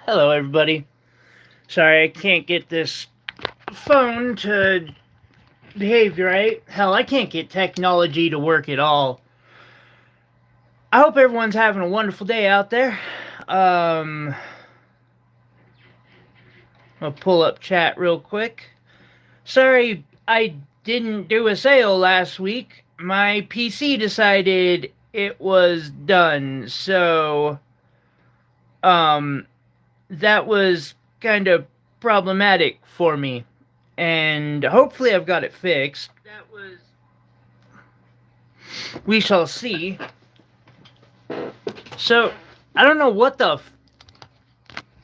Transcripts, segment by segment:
Hello, everybody. Sorry, I can't get this phone to behave right. Hell, I can't get technology to work at all. I hope everyone's having a wonderful day out there. I'll pull up chat real quick. Sorry, I didn't do a sale last week. My PC decided it was done, so um, that was kind of problematic for me. And hopefully I've got it fixed. We shall see. So, I don't know what the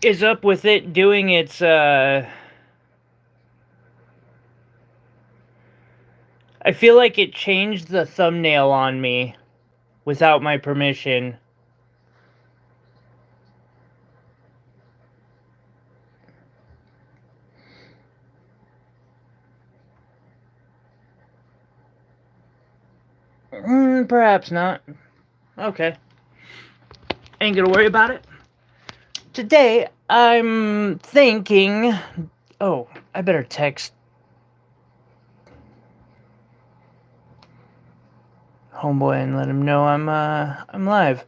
is up with it doing its, I feel like it changed the thumbnail on me without my permission. Perhaps not. Okay. Ain't gonna worry about it. Today, I'm thinking... Oh, I better text homeboy and let him know I'm live.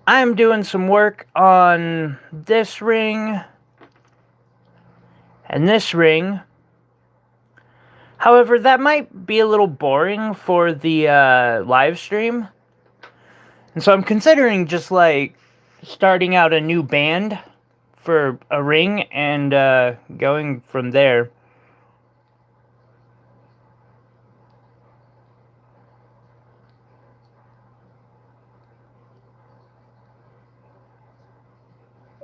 I'm doing some work on this ring and this ring. However, that might be a little boring for the live stream. And so I'm considering just like starting out a new band for a ring and going from there.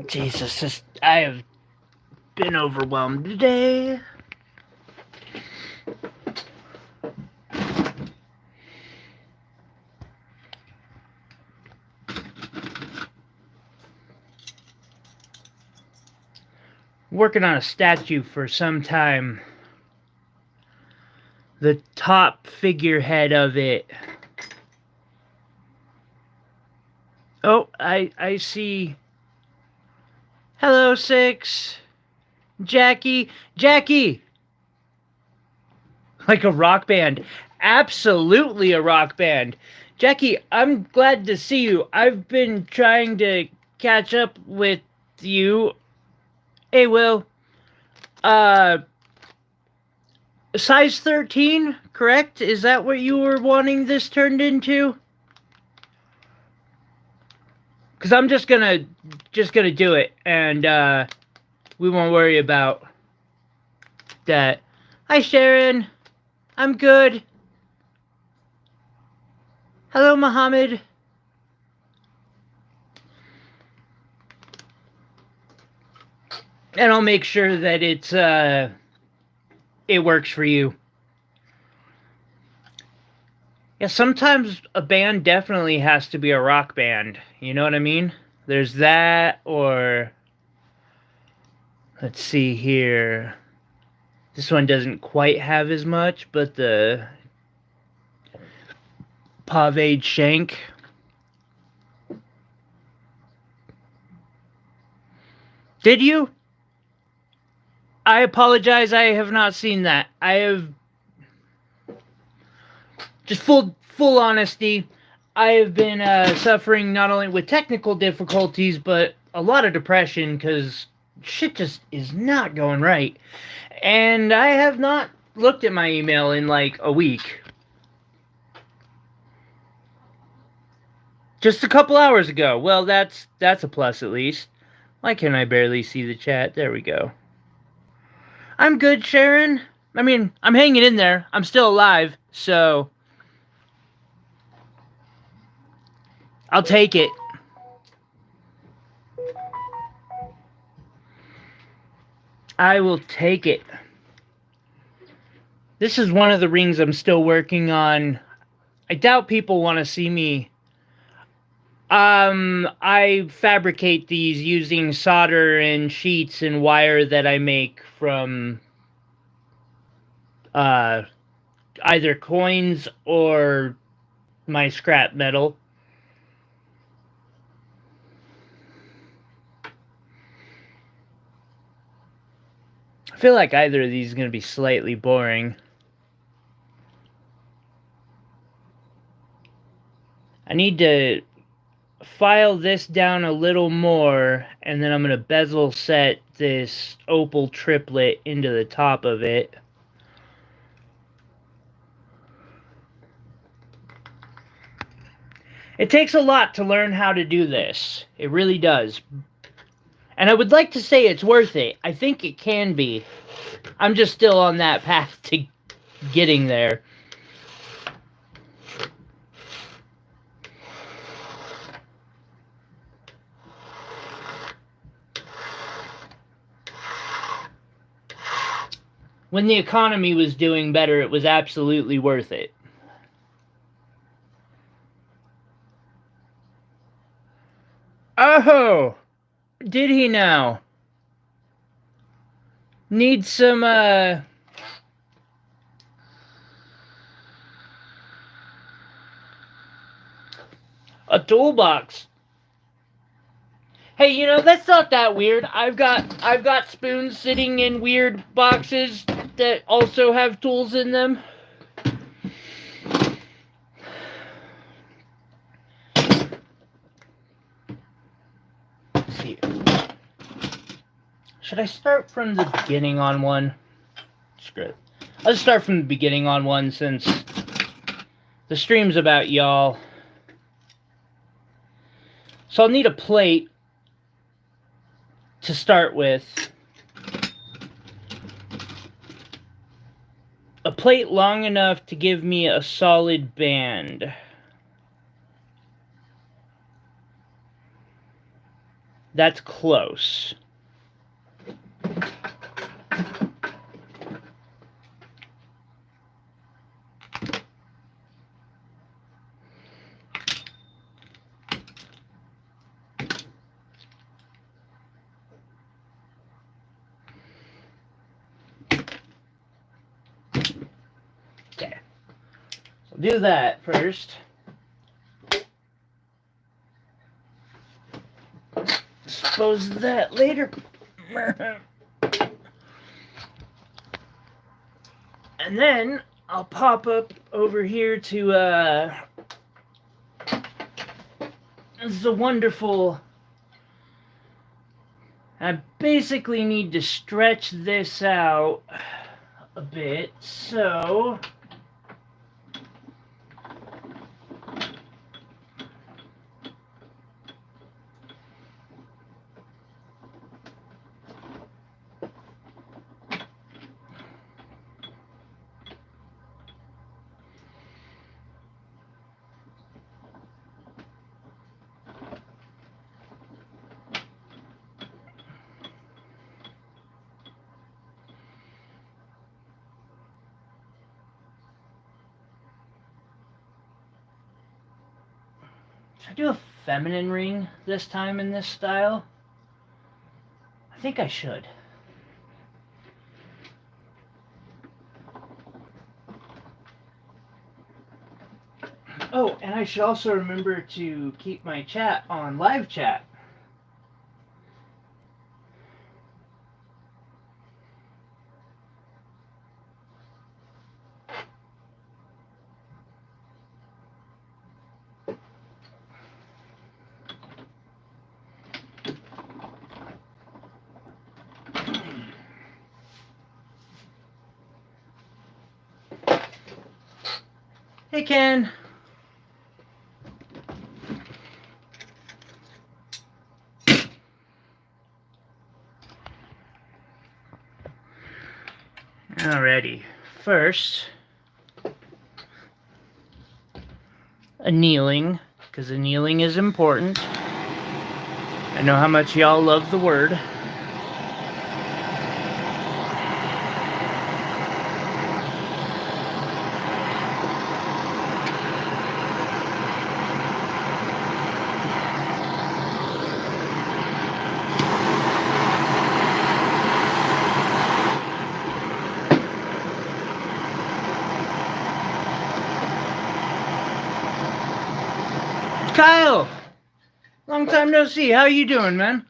Jesus, I have been overwhelmed today. Working on a statue for some time. The top figurehead of it. Oh, I see. Hello, Six. Jackie. Like a rock band. Absolutely a rock band. Jackie, I'm glad to see you. I've been trying to catch up with you. Hey, Will. Size 13, correct? Is that what you were wanting this turned into? Because I'm just gonna do it, and we won't worry about that. Hi, Sharon. I'm good. Hello, Mohammed. And I'll make sure that it works for you. Yeah, sometimes a band definitely has to be a rock band. You know what I mean? There's that, or... Let's see here. This one doesn't quite have as much, but the paved shank. Did you? I apologize, I have not seen that. I have... Just full honesty, I have been suffering not only with technical difficulties, but a lot of depression, because shit just is not going right. And I have not looked at my email in like a week. Just a couple hours ago. Well, that's a plus at least. Why can I barely see the chat? There we go. I'm good, Sharon. I mean, I'm hanging in there. I'm still alive, so... I'll take it. I will take it. This is one of the rings I'm still working on. I doubt people want to see me. I fabricate these using solder and sheets and wire that I make from either coins or my scrap metal. I feel like either of these is going to be slightly boring. I need to file this down a little more, and then I'm going to bezel set this opal triplet into the top of it. It takes a lot to learn how to do this. It really does. And I would like to say it's worth it. I think it can be. I'm just still on that path to getting there. When the economy was doing better, it was absolutely worth it. Oh! Did he now? Need some, a toolbox. Hey, you know, that's not that weird. I've got spoons sitting in weird boxes that also have tools in them. Let's see. Should I start from the beginning on one? Screw it. I'll just start from the beginning on one since the stream's about y'all. So I'll need a plate to start with. A plate long enough to give me a solid band. That's close. Okay. So do that first. Dispose of that later. And then I'll pop up over here to this is a wonderful. I basically need to stretch this out a bit, so should I do a feminine ring this time in this style? I think I should. Oh, and I should also remember to keep my chat on live chat. Hey, Ken. Alrighty. First, annealing, because annealing is important. I know how much y'all love the word. Kyle! Long time no see. How you doing, man?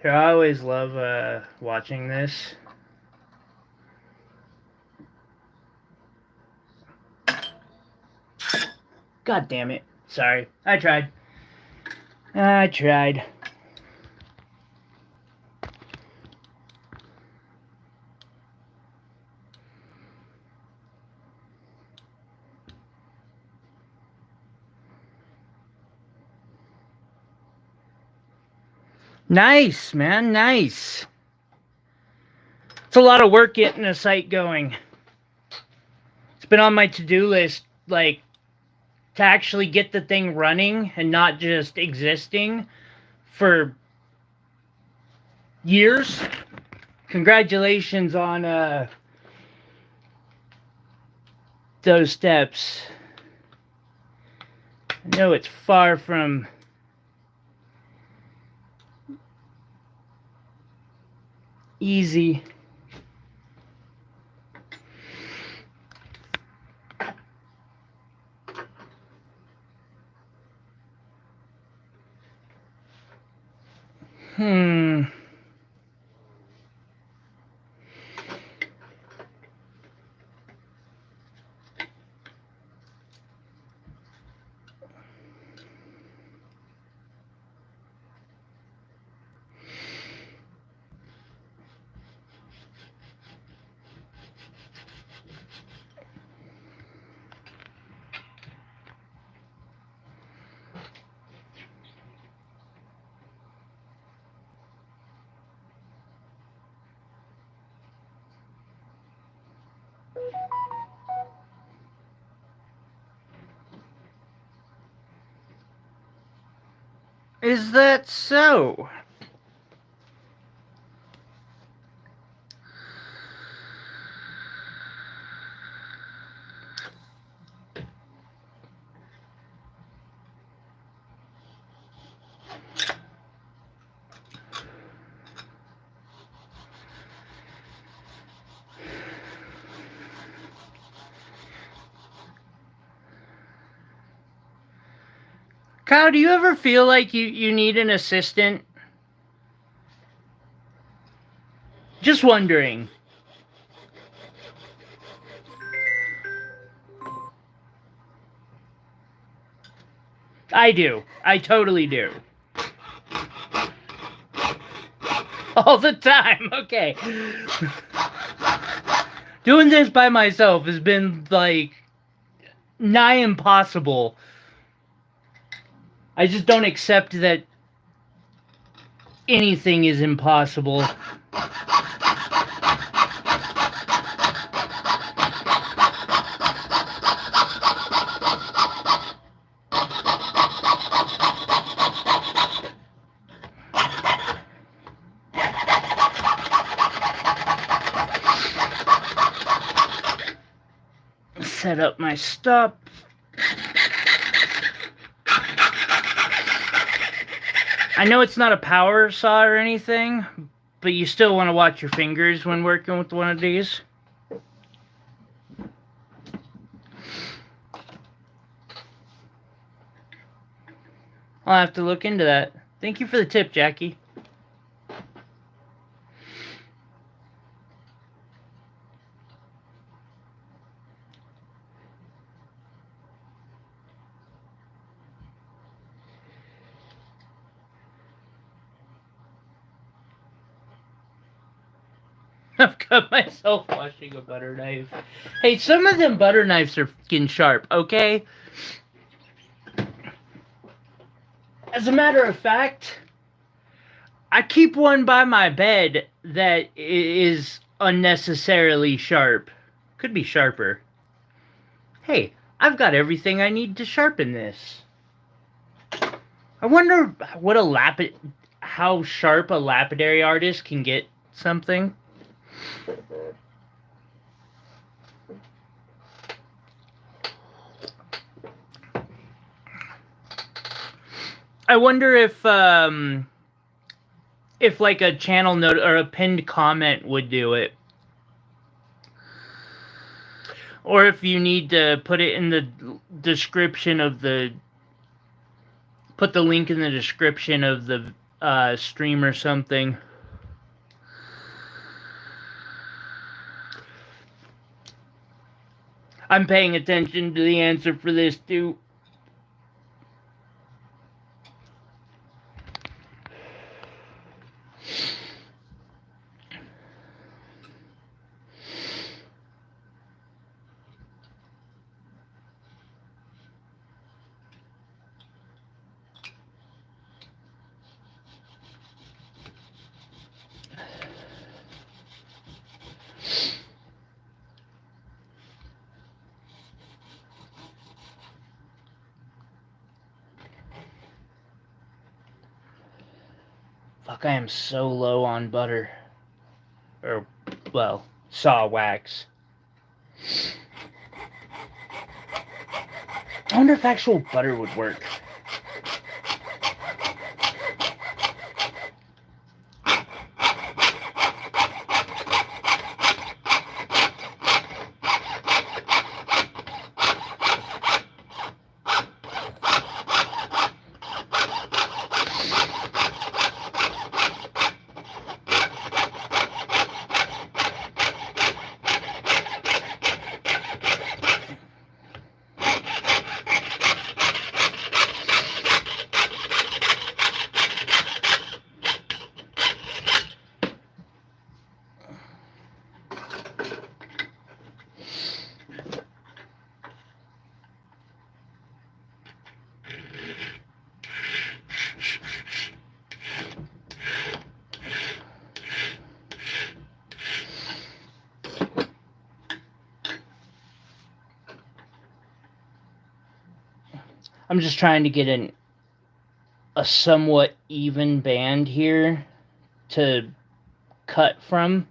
Here, I always love watching this. God damn it. Sorry. I tried. Nice, man. Nice. It's a lot of work getting a site going. It's been on my to-do list, like, to actually get the thing running and not just existing for years. Congratulations on those steps. I know it's far from easy. Is that so? Kyle, do you ever feel like you need an assistant? Just wondering. I do. I totally do. All the time. Okay. Doing this by myself has been, like, nigh impossible. I just don't accept that anything is impossible. Set up my stop. I know it's not a power saw or anything, but you still want to watch your fingers when working with one of these. I'll have to look into that. Thank you for the tip, Jackie. I've cut myself washing a butter knife. Hey, some of them butter knives are fucking sharp, okay? As a matter of fact, I keep one by my bed that is unnecessarily sharp. Could be sharper. Hey, I've got everything I need to sharpen this. I wonder what how sharp a lapidary artist can get something. I wonder if like a channel note or a pinned comment would do it. Or if you need to put it in the description of put the link in the description of the stream or something. I'm paying attention to the answer for this too. Fuck, I am so low on butter. Or, well, saw wax. I wonder if actual butter would work. I'm just trying to get a somewhat even band here to cut from.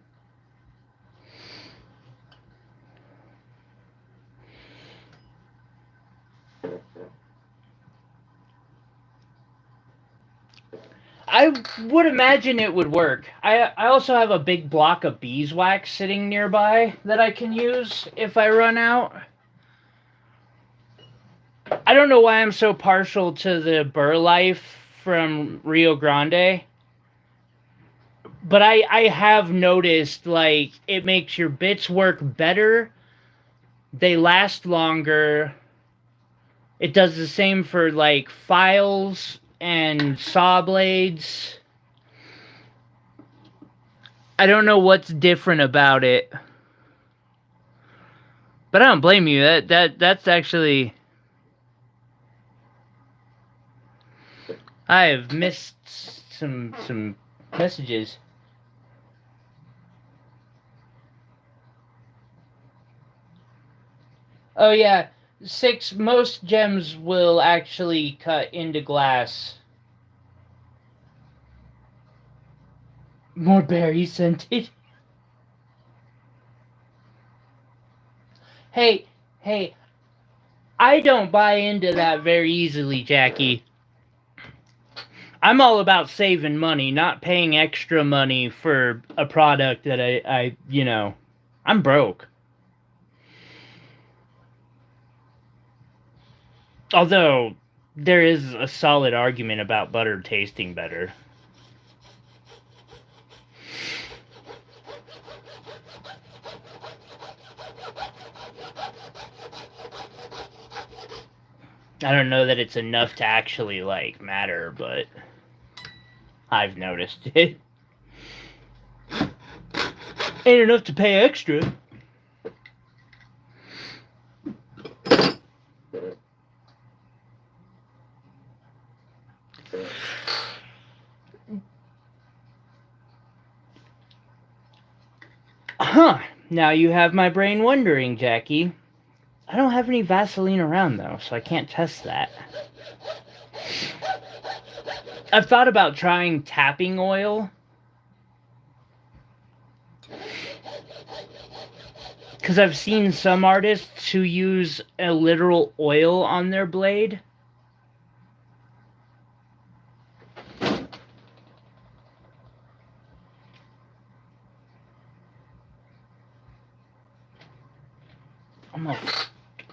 I would imagine it would work. I also have a big block of beeswax sitting nearby that I can use if I run out. I don't know why I'm so partial to the Burr Life from Rio Grande, but I have noticed, like, it makes your bits work better. They last longer. It does the same for, like, files and saw blades. I don't know what's different about it, but I don't blame you. That's actually... I have missed some messages. Oh yeah, most gems will actually cut into glass. More berry scented. Hey, I don't buy into that very easily, Jackie. I'm all about saving money, not paying extra money for a product that I I'm broke. Although, there is a solid argument about butter tasting better. I don't know that it's enough to actually, like, matter, but I've noticed it. Ain't enough to pay extra. Huh. Now you have my brain wondering, Jackie. I don't have any Vaseline around, though, so I can't test that. I've thought about trying tapping oil. Because I've seen some artists who use a literal oil on their blade.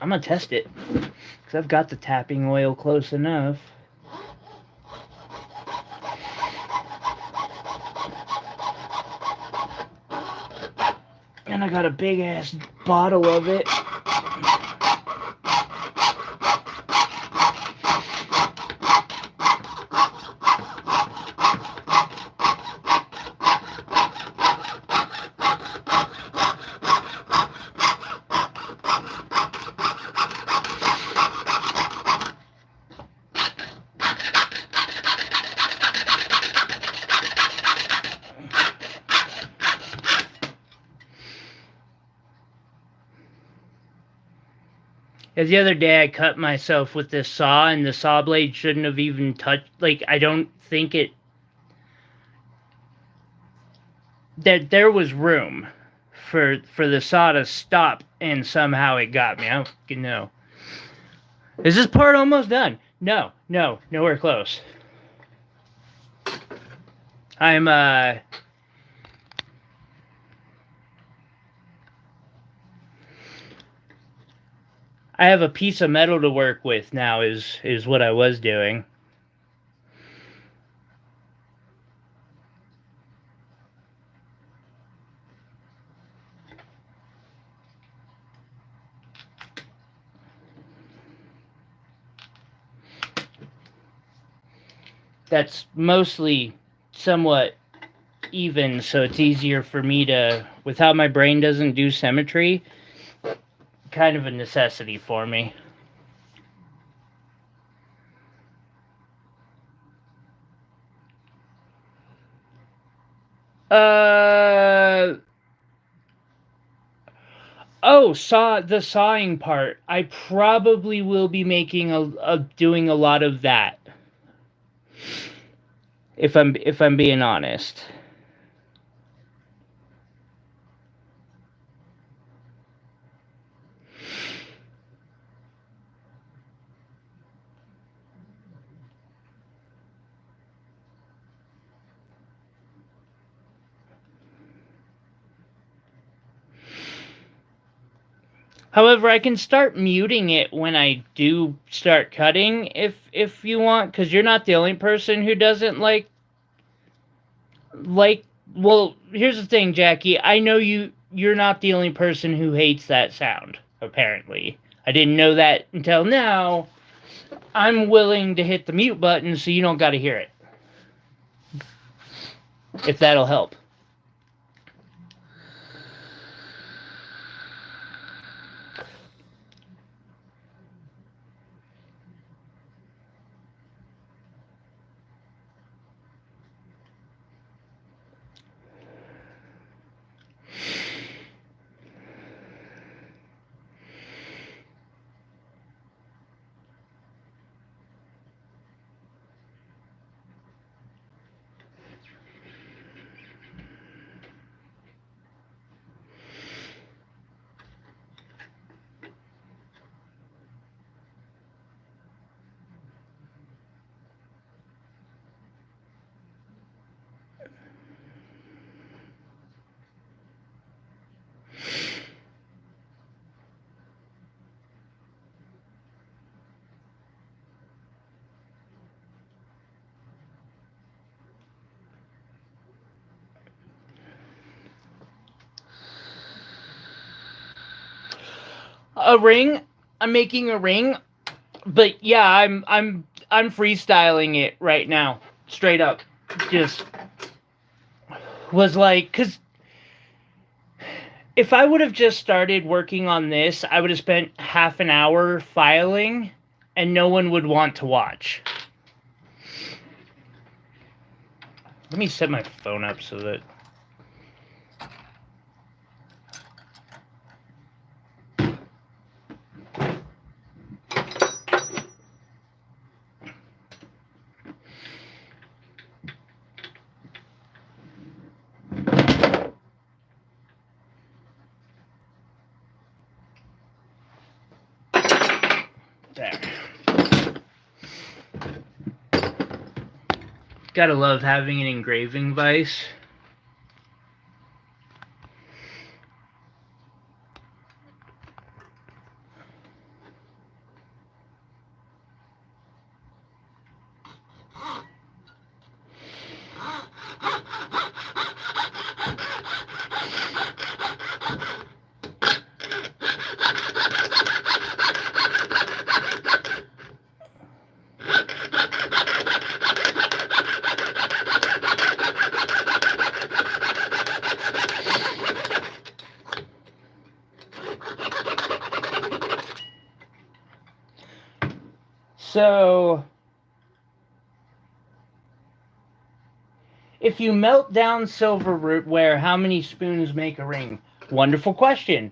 I'm gonna test it. Because I've got the tapping oil close enough. And I got a big ass bottle of it. The other day I cut myself with this saw, and the saw blade shouldn't have even touched. Like, I don't think it. That there was room for the saw to stop, and somehow it got me. I don't fucking know. Is this part almost done? No, nowhere close. I'm I have a piece of metal to work with now, is what I was doing. That's mostly somewhat even, so it's easier for me to, with how my brain doesn't do symmetry, kind of a necessity for me. Oh, the sawing part. I probably will be making doing a lot of that. If I'm being honest. However, I can start muting it when I do start cutting, if you want, because you're not the only person who doesn't like. Well, here's the thing, Jackie. I know you're not the only person who hates that sound. Apparently, I didn't know that until now. I'm willing to hit the mute button so you don't got to hear it. If that'll help. A ring. I'm making a ring, but yeah, I'm freestyling it right now, straight up. Just was like, cause if I would have just started working on this, I would have spent half an hour filing, and no one would want to watch. Let me set my phone up so that. There. Gotta love having an engraving vise. So, if you melt down silverware, how many spoons make a ring? Wonderful question.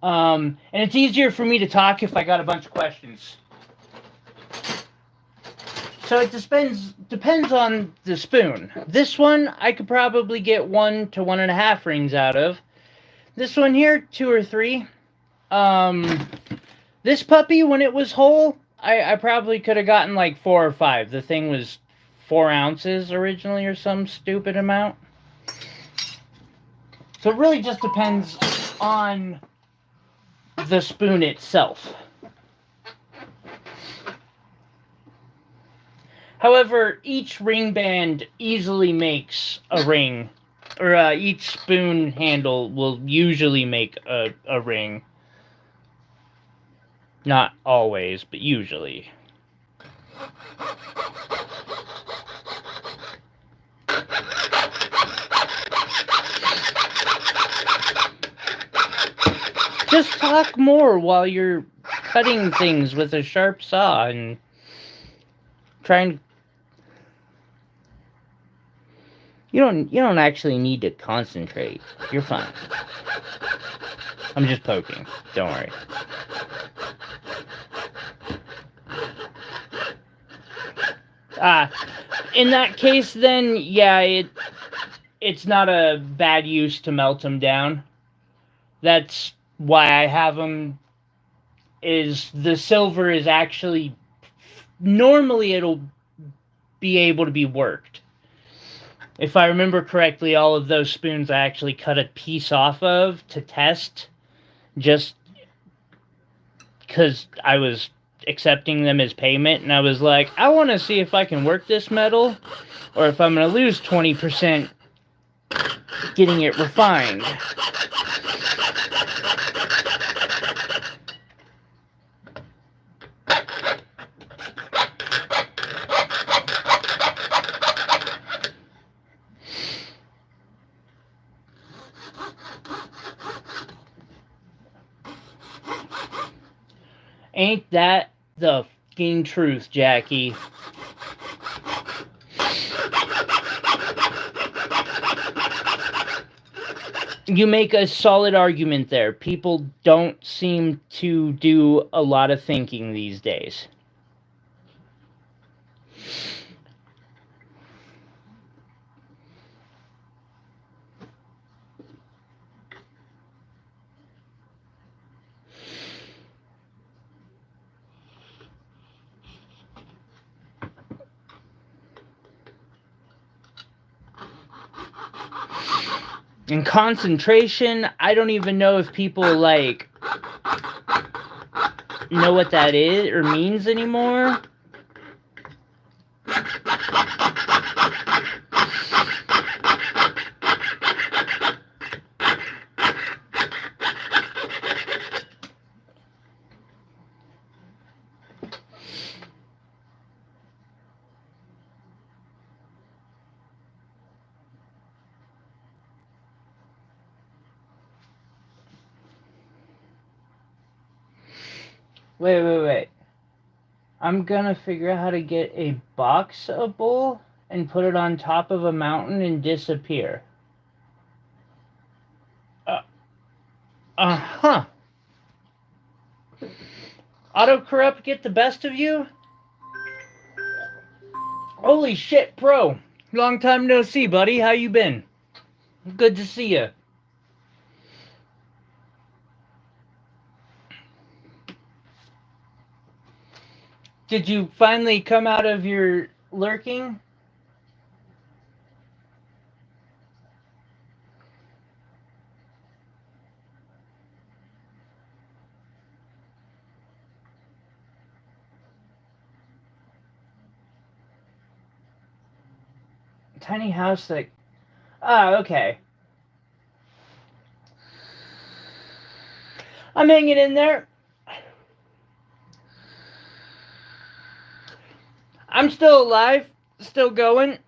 And it's easier for me to talk if I got a bunch of questions. So it depends on the spoon. This one I could probably get 1 to 1.5 rings out of. This one here, 2 or 3. This puppy, when it was whole, I probably could have gotten like 4 or 5. The thing was 4 ounces originally or some stupid amount. So it really just depends on the spoon itself. However, each ring band easily makes a ring, or each spoon handle will usually make a ring. Not always, but usually. Just talk more while you're cutting things with a sharp saw and trying. You don't actually need to concentrate. You're fine. I'm just poking. Don't worry. In that case, then, yeah, it's not a bad use to melt them down. That's why I have them, is the silver is actually, normally it'll be able to be worked. If I remember correctly, all of those spoons I actually cut a piece off of to test, just because I was accepting them as payment, and I was like, I want to see if I can work this metal, or if I'm going to lose 20% getting it refined. Ain't that the fucking truth, Jackie? You make a solid argument there. People don't seem to do a lot of thinking these days. And concentration, I don't even know if people, like, know what that is or means anymore. Wait. I'm gonna figure out how to get a box of bull and put it on top of a mountain and disappear. Uh-huh. Autocorrupt get the best of you? Holy shit, Pro. Long time no see, buddy. How you been? Good to see you. Did you finally come out of your lurking? Tiny house that... okay. I'm hanging in there. I'm still alive, still going.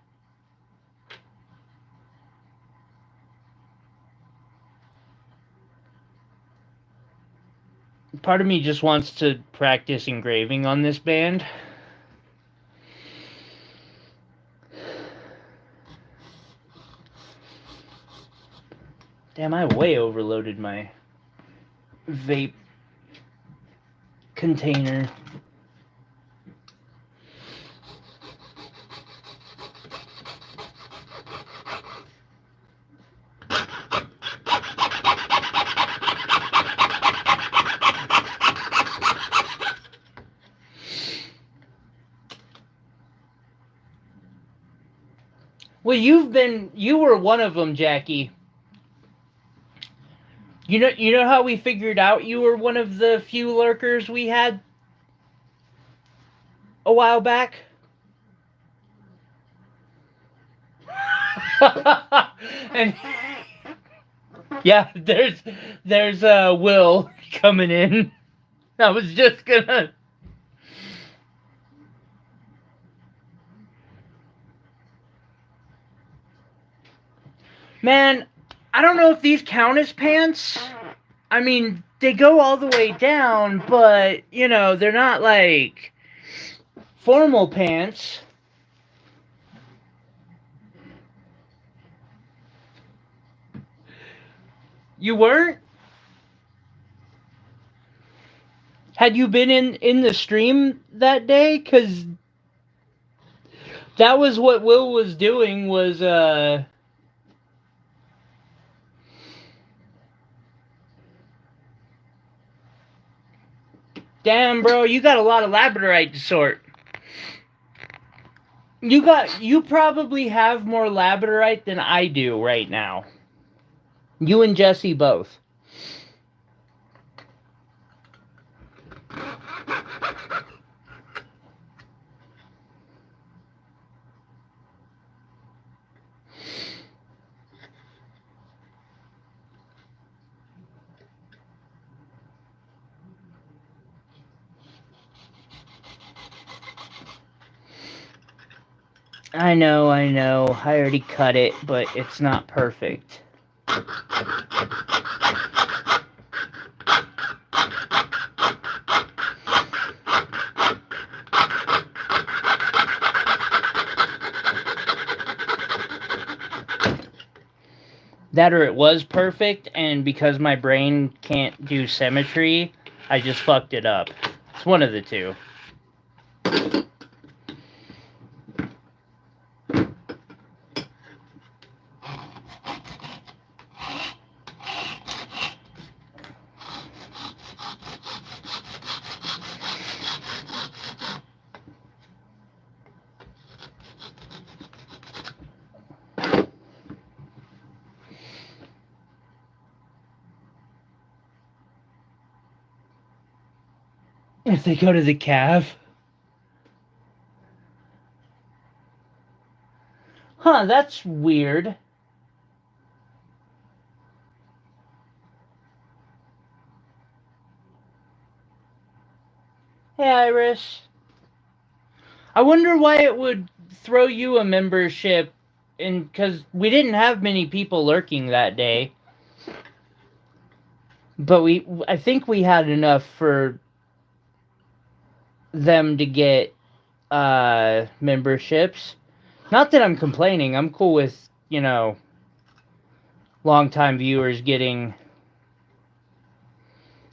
Part of me just wants to practice engraving on this band. Damn, I way overloaded my vape container. Well, you were one of them, Jackie. You know how we figured out you were one of the few lurkers we had a while back? And yeah, there's Will coming in. I was just gonna. Man, I don't know if these count as pants. I mean, they go all the way down, but you know, they're not like formal pants. You weren't? Had you been in the stream that day? Cause that was what Will was doing. Was damn, bro, you got a lot of labradorite to sort. You probably have more labradorite than I do right now. You and Jesse both. I know. I already cut it, but it's not perfect. That or it was perfect, and because my brain can't do symmetry, I just fucked it up. It's one of the two. If they go to the calf. Huh, that's weird. Hey, Iris. I wonder why it would throw you a membership in, because we didn't have many people lurking that day. But I think we had enough for them to get memberships. Not that I'm complaining. I'm cool with, you know, longtime viewers getting,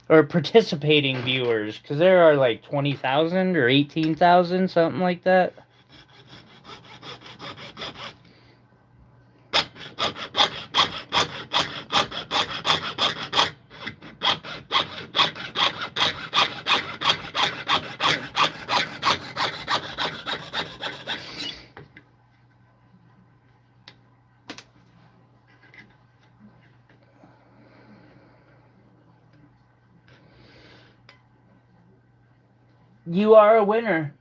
or participating viewers, because there are like 20,000 or 18,000, something like that. You are a winner.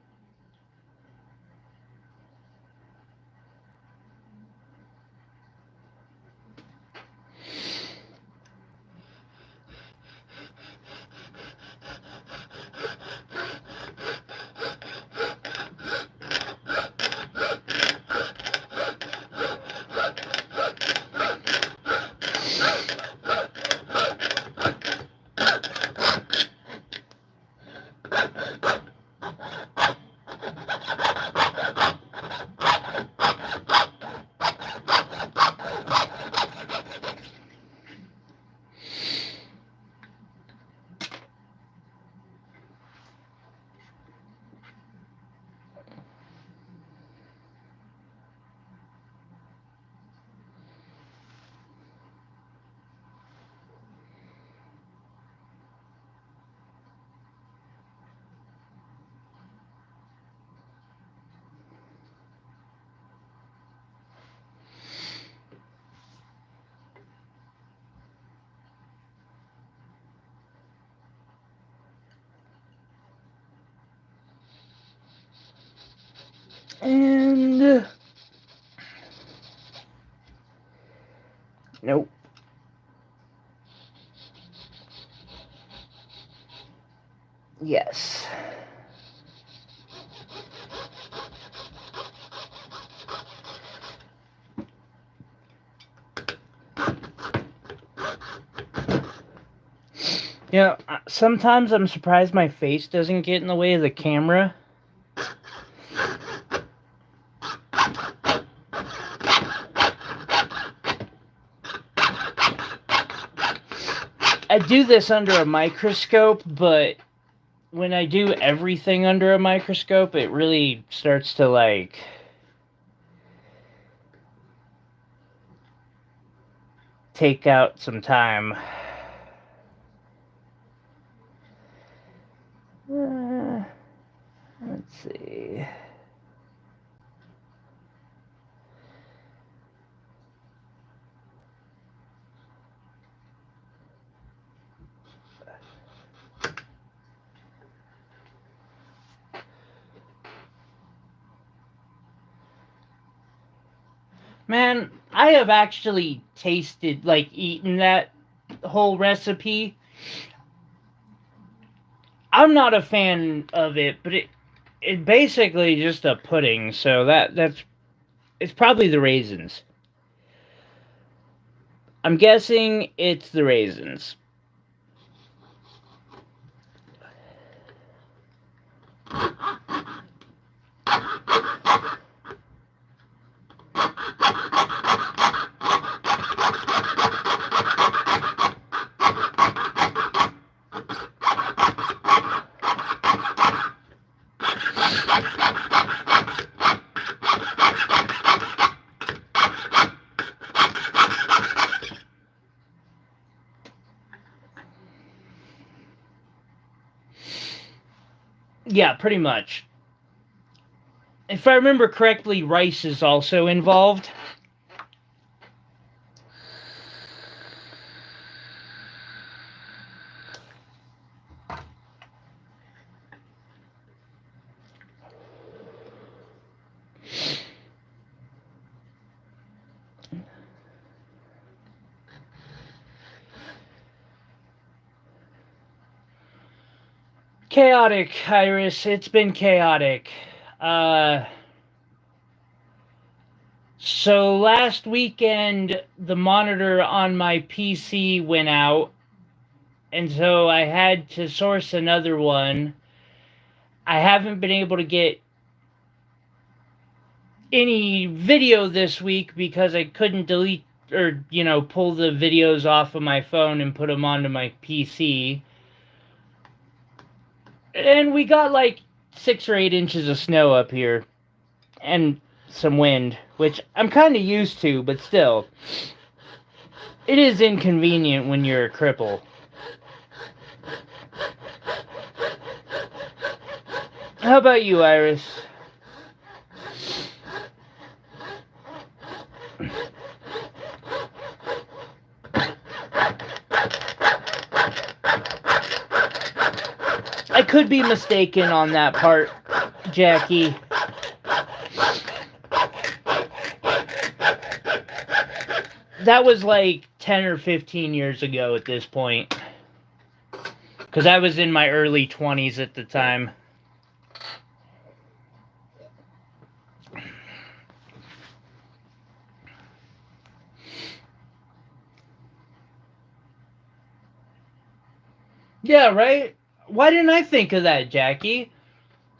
And nope. Yes. You know, sometimes I'm surprised my face doesn't get in the way of the camera. I do this under a microscope, but when I do everything under a microscope, it really starts to, like, take out some time. Let's see. Man, I have actually tasted, like, eaten that whole recipe. I'm not a fan of it, but it basically just a pudding, so that's it's probably the raisins. I'm guessing it's the raisins. Yeah, pretty much. If I remember correctly, rice is also involved. Chaotic, Iris. It's been chaotic. So last weekend, the monitor on my PC went out, and so I had to source another one. I haven't been able to get any video this week because I couldn't delete or, pull the videos off of my phone and put them onto my PC. And we got like 6 or 8 inches of snow up here and some wind, which I'm kind of used to, but still, it is inconvenient when you're a cripple. How about you, Iris? I could be mistaken on that part, Jackie. That was like 10 or 15 years ago at this point. Because I was in my early 20s at the time. Yeah, right? Why didn't I think of that, Jackie?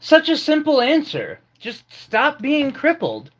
Such a simple answer. Just stop being crippled.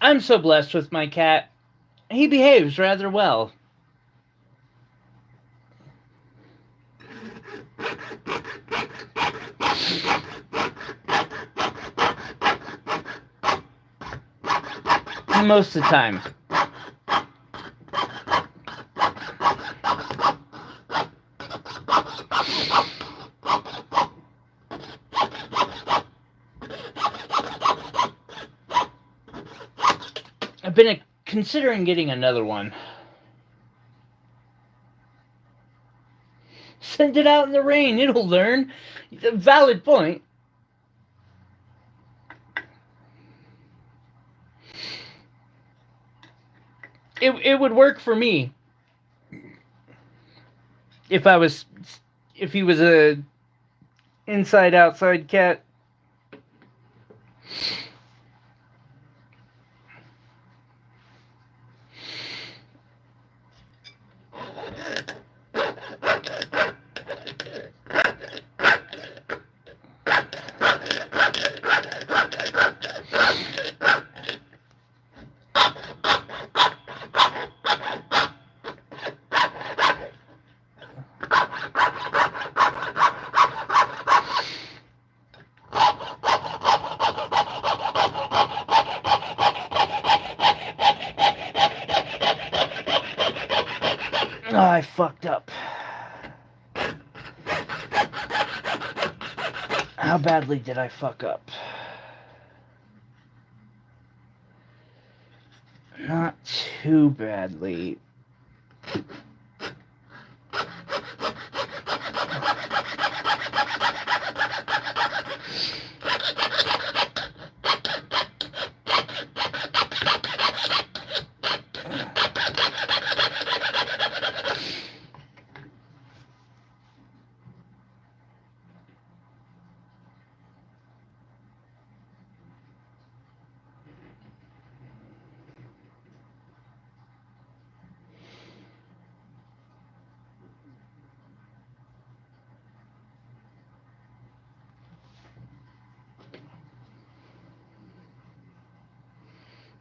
I'm so blessed with my cat. He behaves rather well. Most of the time. I've been considering getting another one. Send it out in the rain, it'll learn. Valid point. It would work for me. If he was a inside outside cat. Oh, I fucked up. How badly did I fuck up? Not too badly.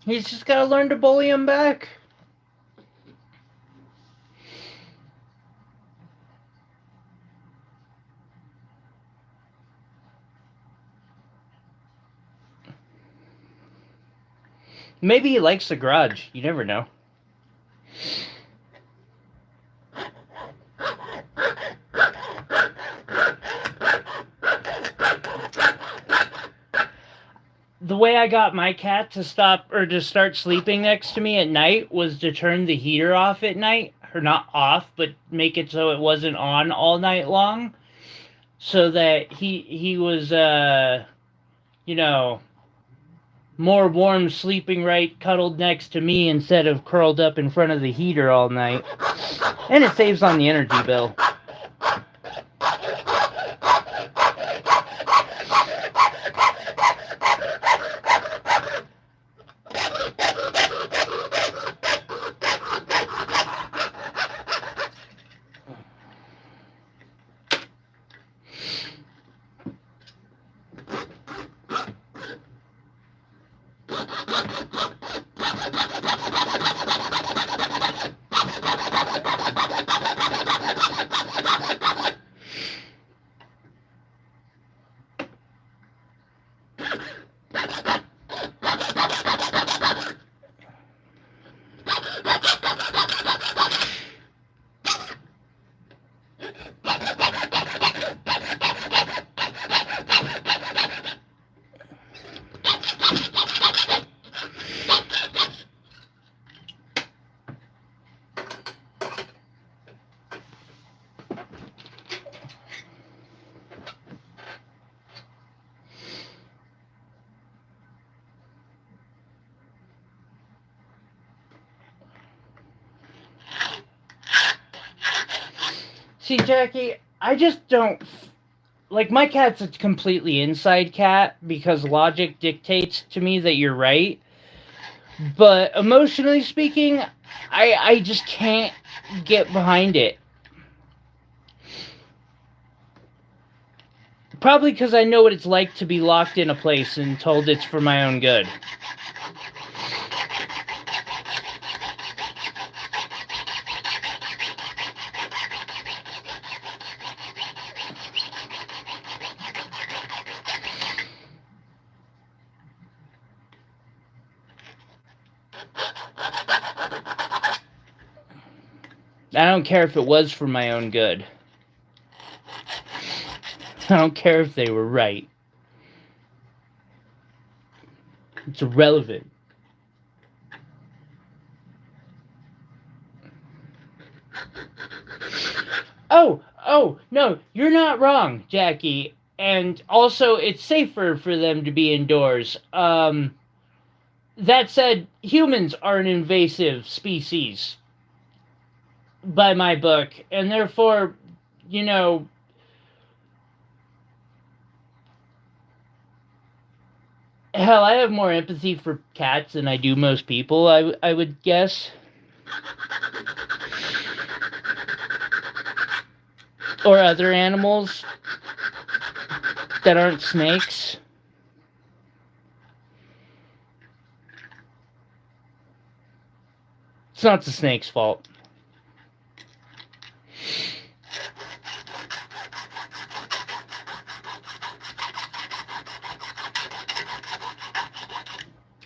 He's just gotta learn to bully him back. Maybe he likes the garage. You never know. The way I got my cat to stop or to start sleeping next to me at night was to turn the heater off at night. Or not off, but make it so it wasn't on all night long. So that he was, you know, more warm sleeping right cuddled next to me instead of curled up in front of the heater all night. And it saves on the energy bill. See, Jackie, I just don't... Like, my cat's a completely inside cat because logic dictates to me that you're right. But emotionally speaking, I just can't get behind it. Probably because I know what it's like to be locked in a place and told it's for my own good. I don't care if it was for my own good. I don't care if they were right. It's irrelevant. Oh, no, you're not wrong, Jackie. And also, it's safer for them to be indoors. That said, humans are an invasive species by my book, and therefore, you know, hell, I have more empathy for cats than I do most people, I would guess. Or other animals that aren't snakes. It's not the snake's fault.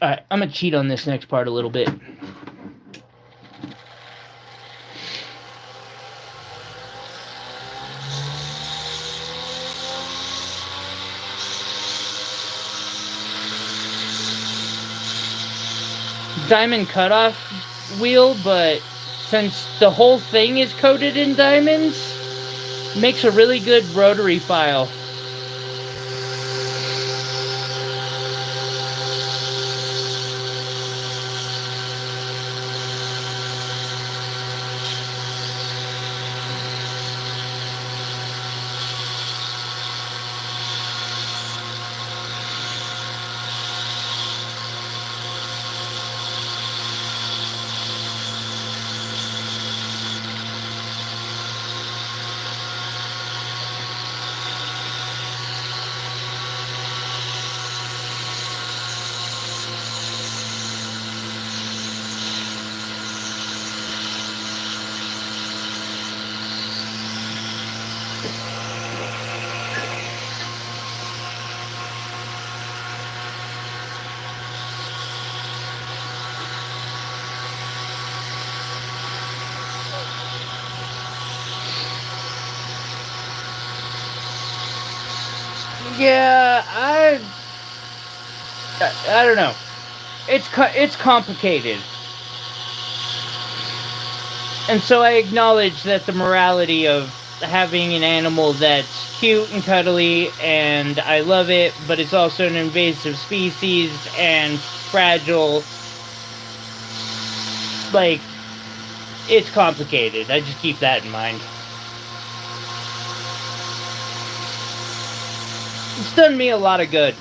Alright, I'm gonna cheat on this next part a little bit. Diamond cutoff wheel, but since the whole thing is coated in diamonds, makes a really good rotary file. Yeah, I don't know. It's complicated. And so I acknowledge that the morality of having an animal that's cute and cuddly and I love it, but it's also an invasive species and fragile. Like, it's complicated. I just keep that in mind. It's done me a lot of good.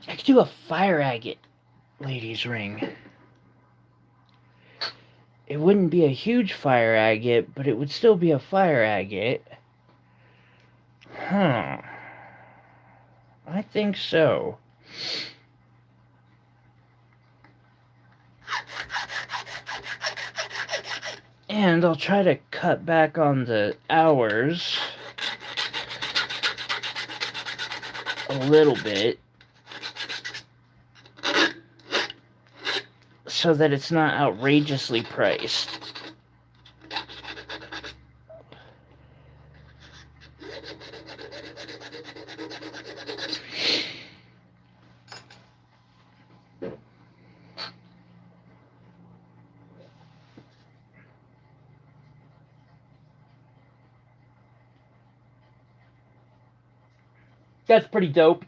I could do a fire agate ladies' ring. It wouldn't be a huge fire agate, but it would still be a fire agate. Huh. I think so. And I'll try to cut back on the hours a little bit so that it's not outrageously priced. That's pretty dope.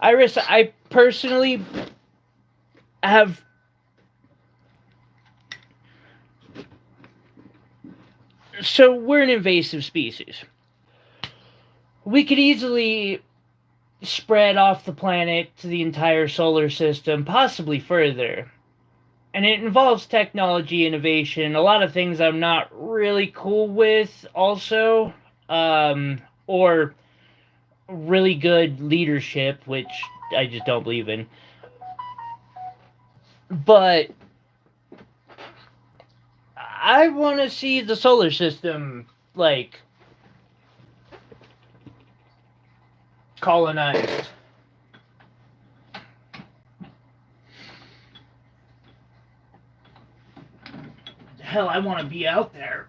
Iris, I personally have so we're an invasive species. We could easily spread off the planet to the entire solar system, possibly further. And it involves technology, innovation, a lot of things I'm not really cool with, also, or really good leadership, which I just don't believe in. But I want to see the solar system, like, colonized. Hell, I want to be out there.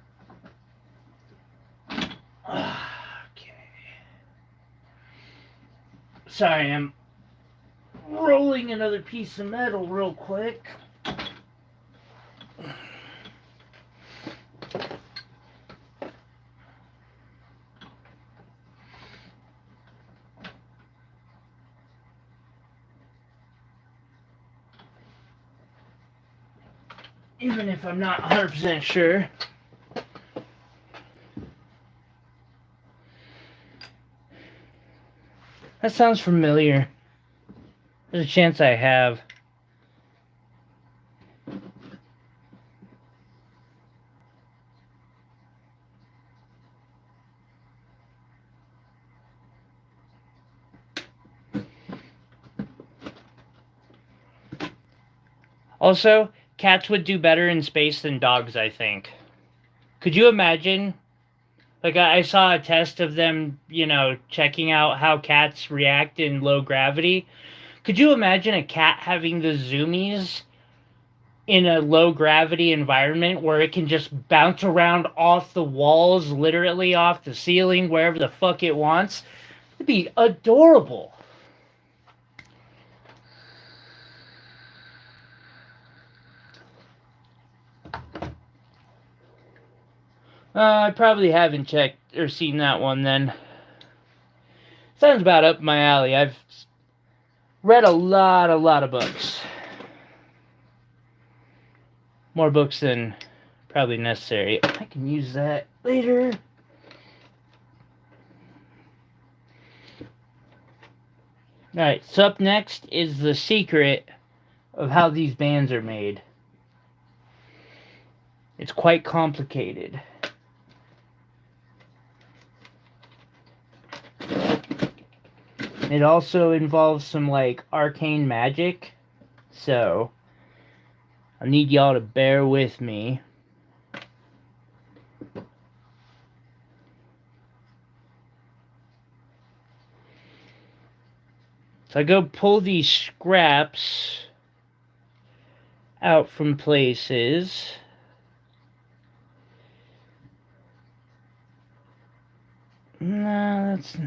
Okay. Sorry, I'm rolling another piece of metal real quick. Even if I'm not 100% sure. That sounds familiar. There's a chance I have. Also, cats would do better in space than dogs, I think. Could you imagine? Like, I saw a test of them, checking out how cats react in low gravity. Could you imagine a cat having the zoomies in a low gravity environment where it can just bounce around off the walls, literally off the ceiling, wherever the fuck it wants? It'd be adorable. I probably haven't checked or seen that one then. Sounds about up my alley. I've read a lot of books. More books than probably necessary. I can use that later. Alright, so up next is the secret of how these bands are made. It's quite complicated. It also involves some, like, arcane magic, so I need y'all to bear with me. So I go pull these scraps out from places. No, that's...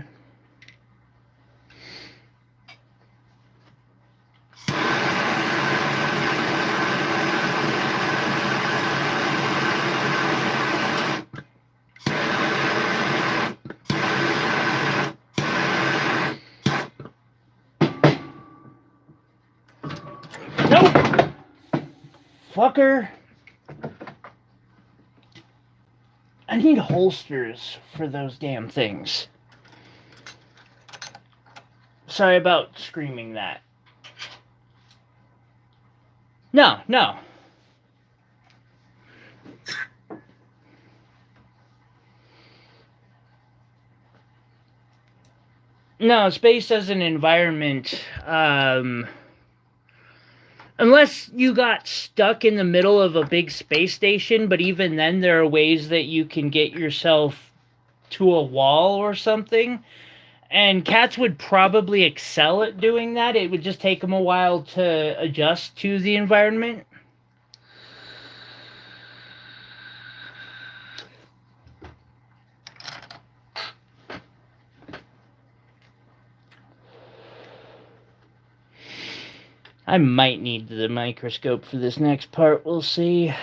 Nope! Fucker! I need holsters for those damn things. Sorry about screaming that. No. No, space as an environment, unless you got stuck in the middle of a big space station, but even then there are ways that you can get yourself to a wall or something. And cats would probably excel at doing that. It would just take them a while to adjust to the environment. I might need the microscope for this next part, we'll see.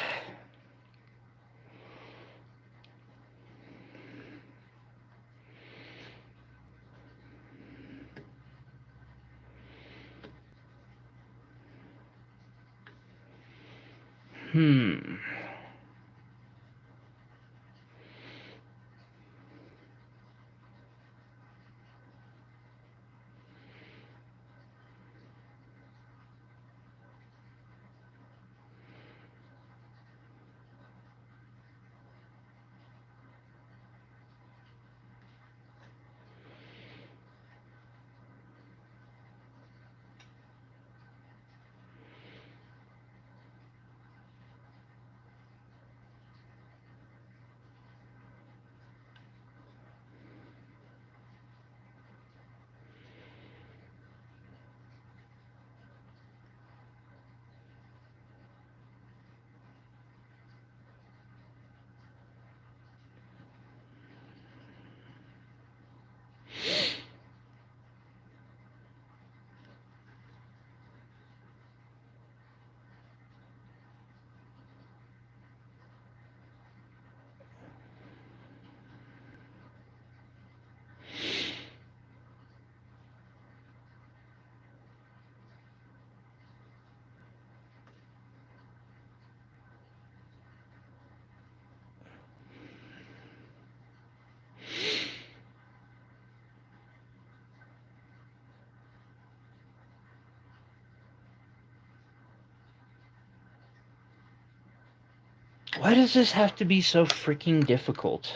Why does this have to be so freaking difficult?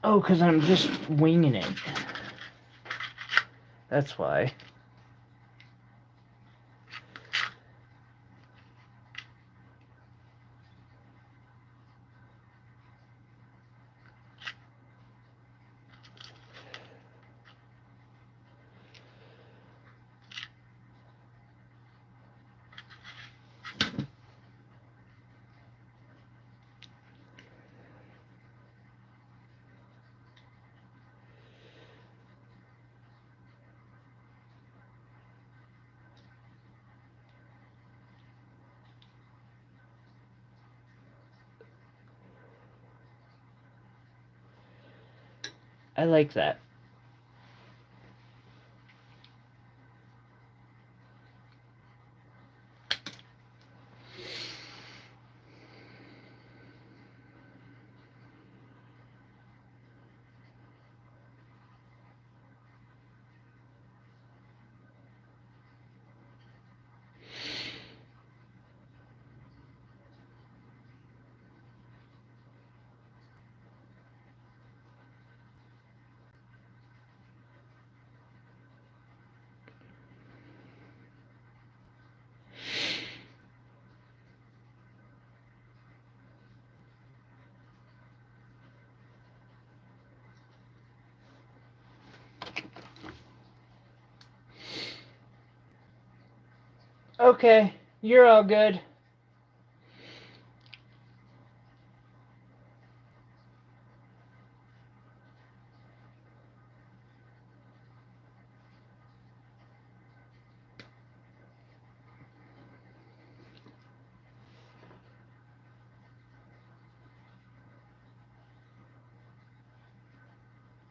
Oh, because I'm just winging it. That's why. I like that. Okay, you're all good.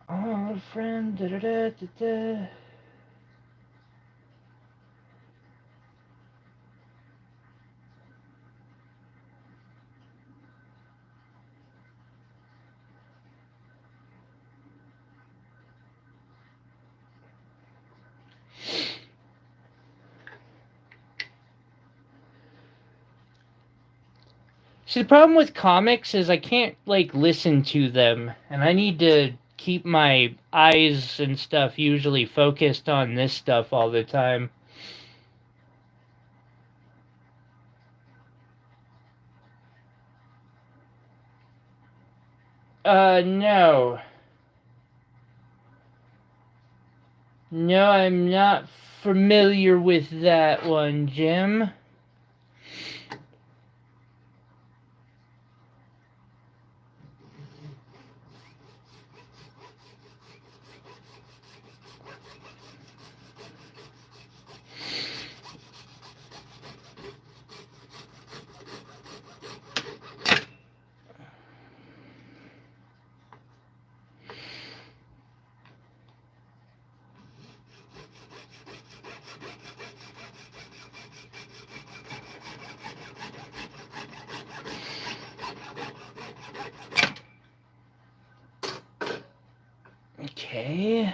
Oh, friend, da da da da da. See, the problem with comics is I can't, like, listen to them, and I need to keep my eyes and stuff usually focused on this stuff all the time. No. No, I'm not familiar with that one, Jim. Okay.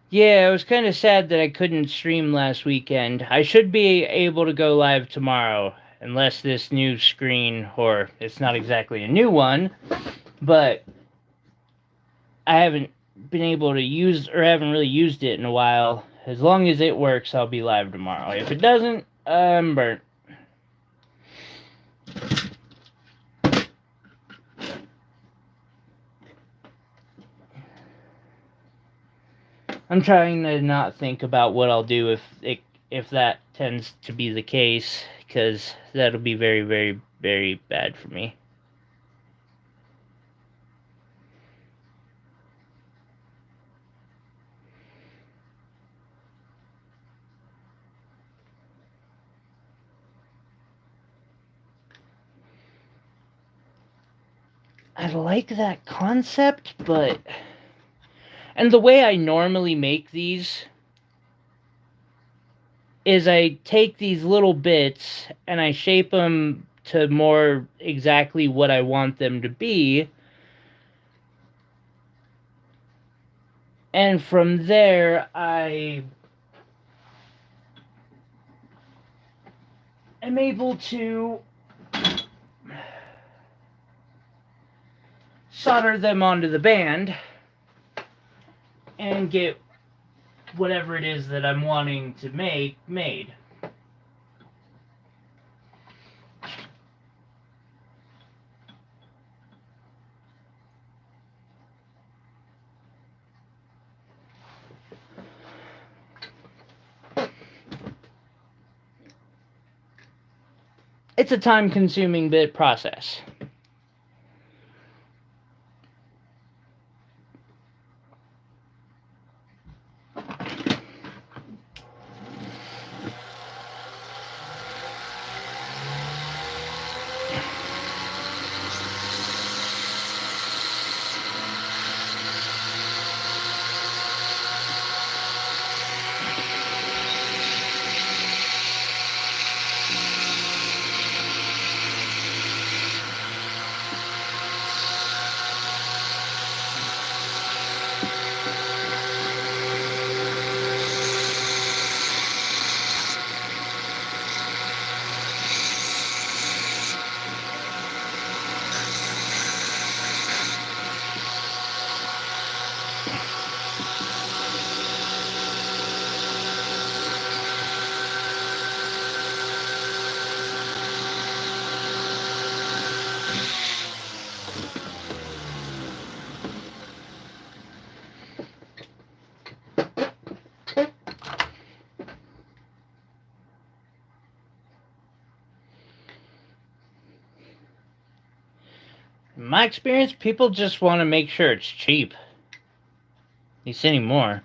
Yeah, it was kind of sad that I couldn't stream last weekend. I should be able to go live tomorrow, unless this new screen, or it's not exactly a new one, but I haven't been able to use, or haven't really used it in a while. As long as it works, I'll be live tomorrow. If it doesn't, I'm burnt. I'm trying to not think about what I'll do if that tends to be the case, because that'll be very, very, very bad for me. I like that concept, but... And the way I normally make these is I take these little bits and I shape them to more exactly what I want them to be. And from there, I am able to solder them onto the band and get whatever it is that I'm wanting to make made. It's a time-consuming bit process. In my experience, people just want to make sure it's cheap. At least anymore.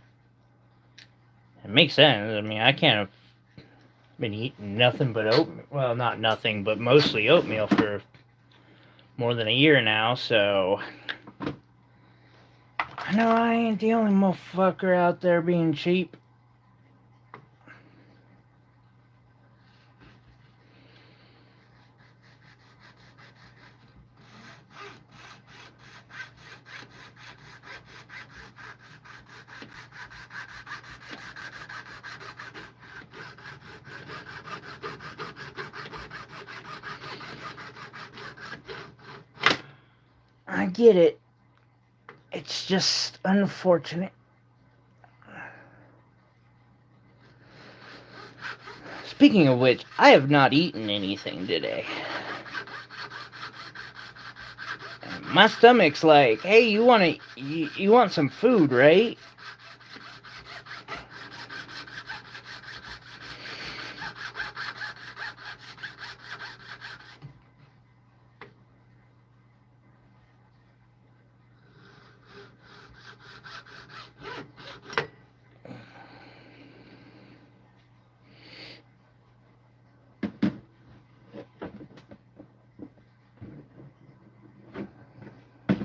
It makes sense. I mean, I can't have been eating nothing but oatmeal. Well, not nothing, but mostly oatmeal for more than a year now, so I know I ain't the only motherfucker out there being cheap. I get it. It's just unfortunate. Speaking of which, I have not eaten anything today. My stomach's like, hey, you want some food, right?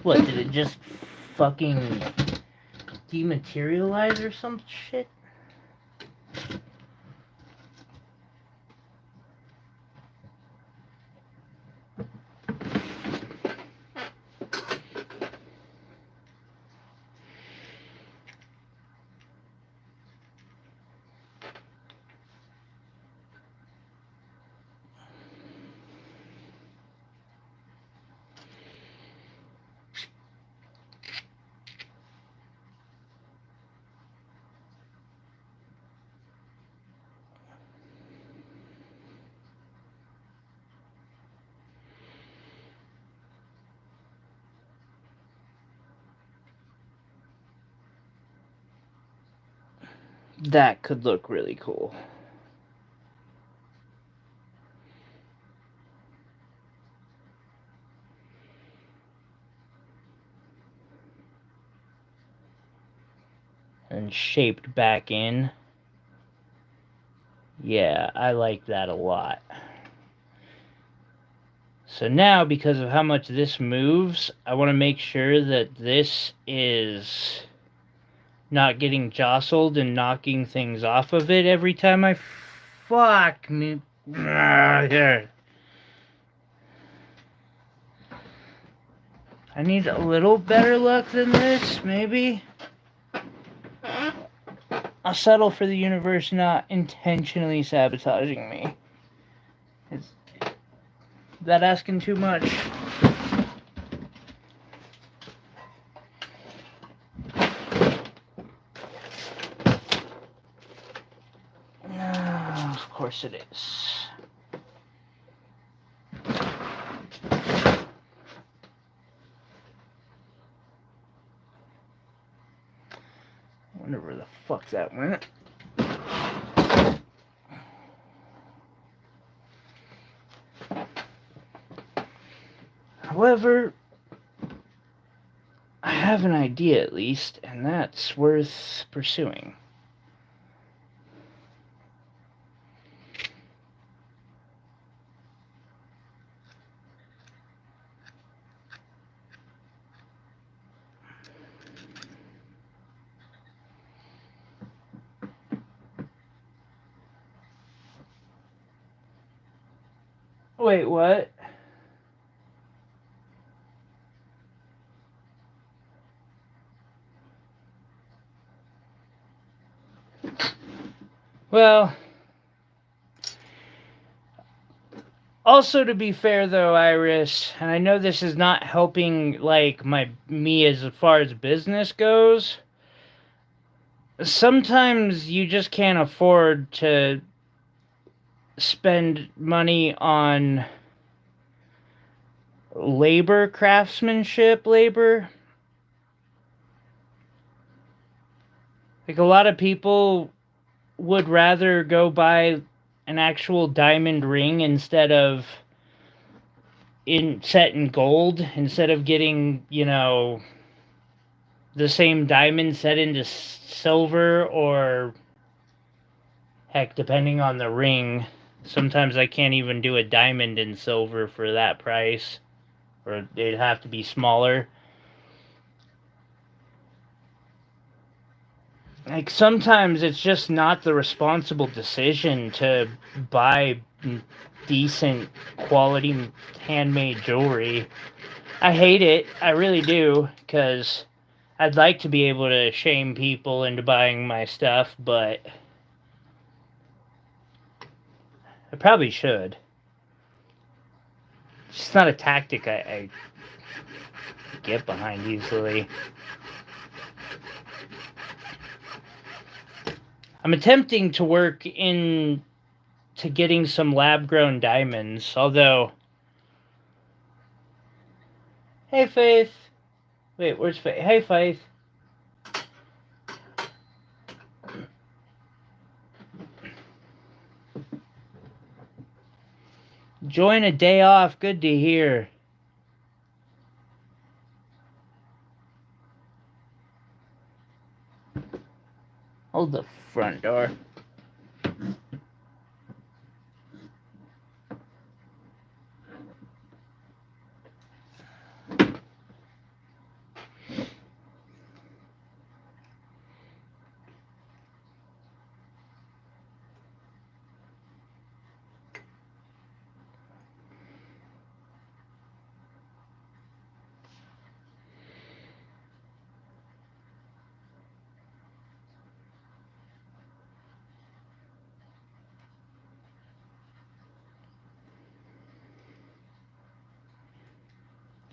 What, did it just fucking dematerialize or some shit? That could look really cool. And shaped back in. Yeah, I like that a lot. So now, because of how much this moves, I want to make sure that this is not getting jostled and knocking things off of it every time I fuck me. Here. I need a little better luck than this, maybe. I'll settle for the universe not intentionally sabotaging me. Is that asking too much? No, of course it is. I wonder where the fuck that went. However, I have an idea at least, and that's worth pursuing. Wait, what? Well, also to be fair though, Iris, and I know this is not helping like me as far as business goes. Sometimes you just can't afford to spend money on craftsmanship labor. Like a lot of people would rather go buy an actual diamond ring instead of set in gold, instead of getting, the same diamond set into silver, or heck, depending on the ring, sometimes I can't even do a diamond in silver for that price, or they'd have to be smaller. Like, sometimes it's just not the responsible decision to buy decent quality handmade jewelry. I hate it. I really do, because I'd like to be able to shame people into buying my stuff, but I probably should. It's just not a tactic I get behind easily. I'm attempting to work into getting some lab-grown diamonds, although... Hey, Faith. Wait, where's Faith? Hey, Faith. Join a day off. Good to hear. Hold the front door.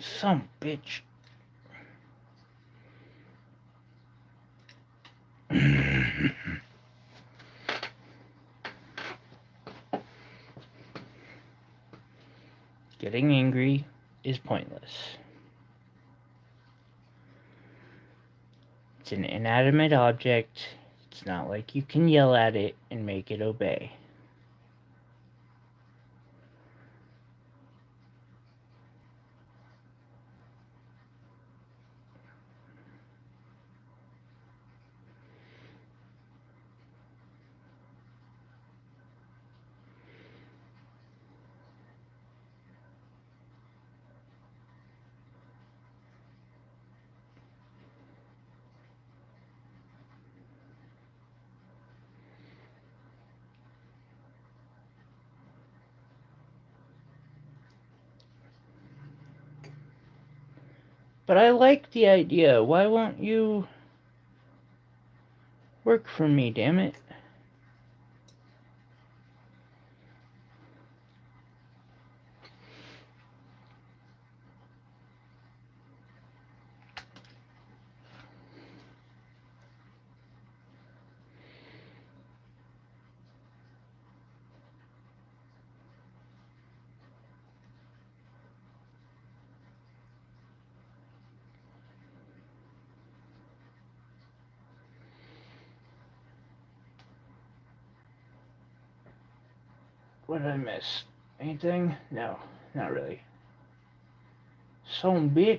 Some bitch. Getting angry is pointless. It's an inanimate object. It's not like you can yell at it and make it obey. But I like the idea. Why won't you work for me, damn it? What did I miss? Anything? No, not really. Some bitch.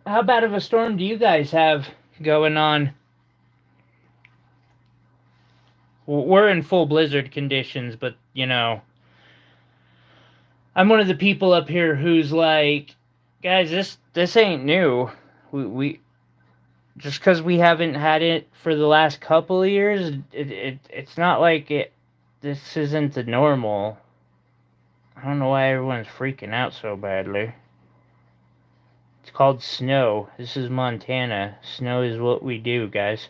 How bad of a storm do you guys have going on? We're in full blizzard conditions, but you know, I'm one of the people up here who's like, guys, this ain't new. We just because we haven't had it for the last couple of years, it's not like it. This isn't the normal. I don't know why everyone's freaking out so badly. It's called snow. This is Montana. Snow is what we do, guys.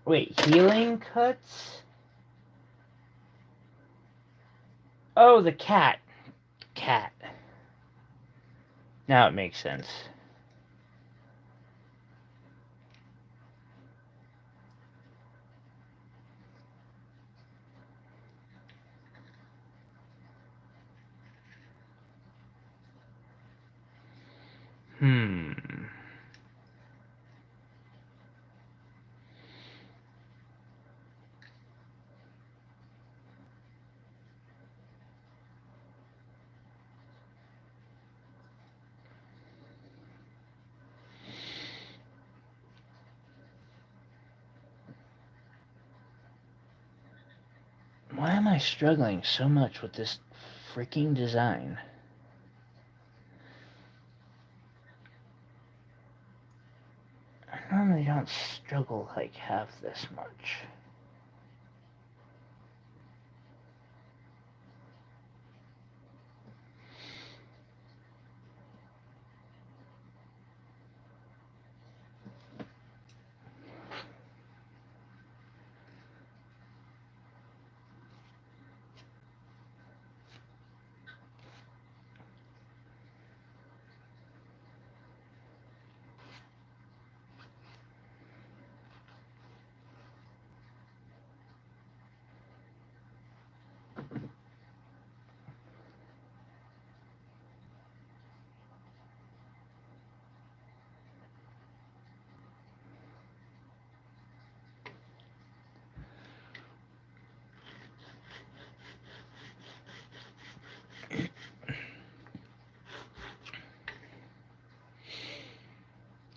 Wait, healing cuts? Oh, the cat. Cat. Now it makes sense. Hmm. Why am I struggling so much with this freaking design? I normally don't struggle like half this much.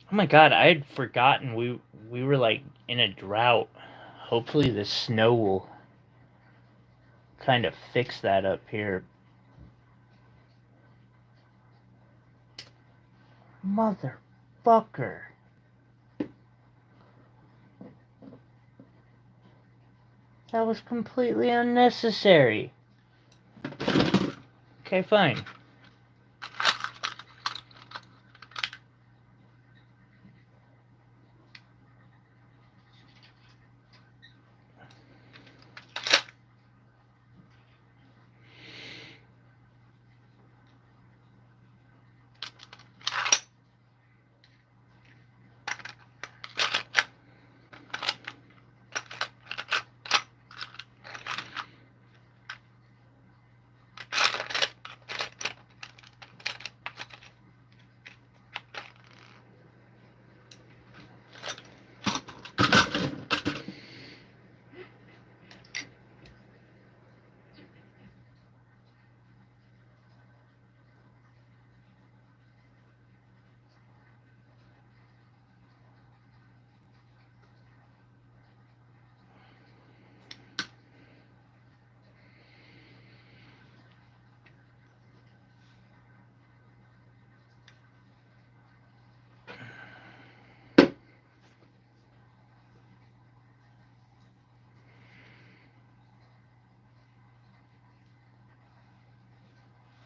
Oh my god, I had forgotten we were like in a drought. Hopefully the snow will kind of fix that up here. Motherfucker. That was completely unnecessary. Okay, fine.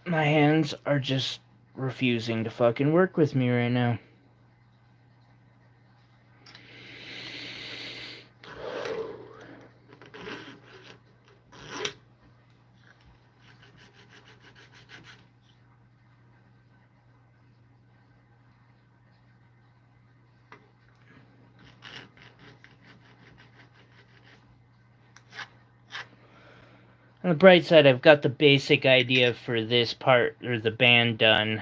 My hands are just refusing to fucking work with me right now. On the bright side, I've got the basic idea for this part, or the band, done.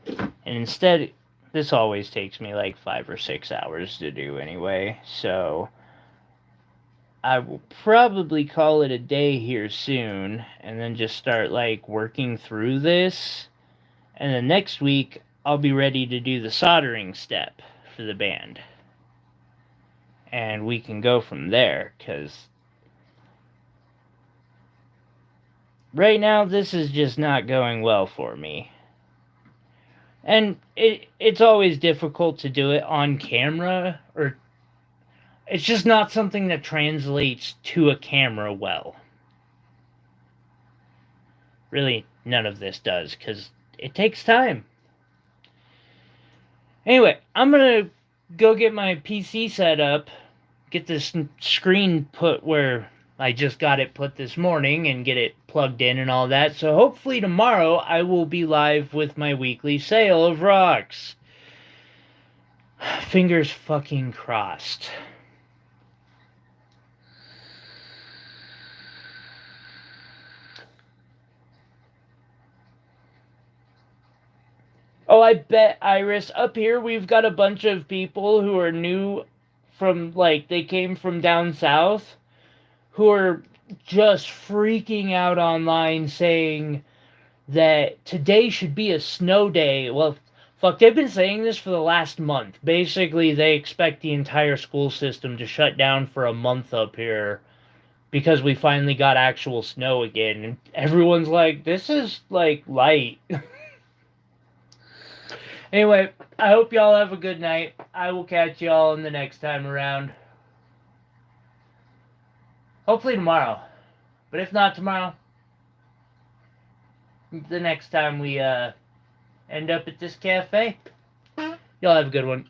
And instead, this always takes me like 5 or 6 hours to do anyway, so I will probably call it a day here soon, and then just start like working through this. And then next week, I'll be ready to do the soldering step for the band. And we can go from there, because right now, this is just not going well for me. And it's always difficult to do it on camera, or it's just not something that translates to a camera well. Really, none of this does, because it takes time. Anyway, I'm gonna go get my PC set up, get this screen put where I just got it put this morning, and get it plugged in and all that. So hopefully tomorrow I will be live with my weekly sale of rocks. Fingers fucking crossed. Oh, I bet, Iris, up here we've got a bunch of people who are new from, like, they came from down south, who are just freaking out online saying that today should be a snow day. Well, fuck, they've been saying this for the last month. Basically, they expect the entire school system to shut down for a month up here because we finally got actual snow again. And everyone's like, this is, like, light. Anyway, I hope y'all have a good night. I will catch y'all in the next time around. Hopefully tomorrow. But if not tomorrow, the next time we end up at this cafe. Y'all have a good one.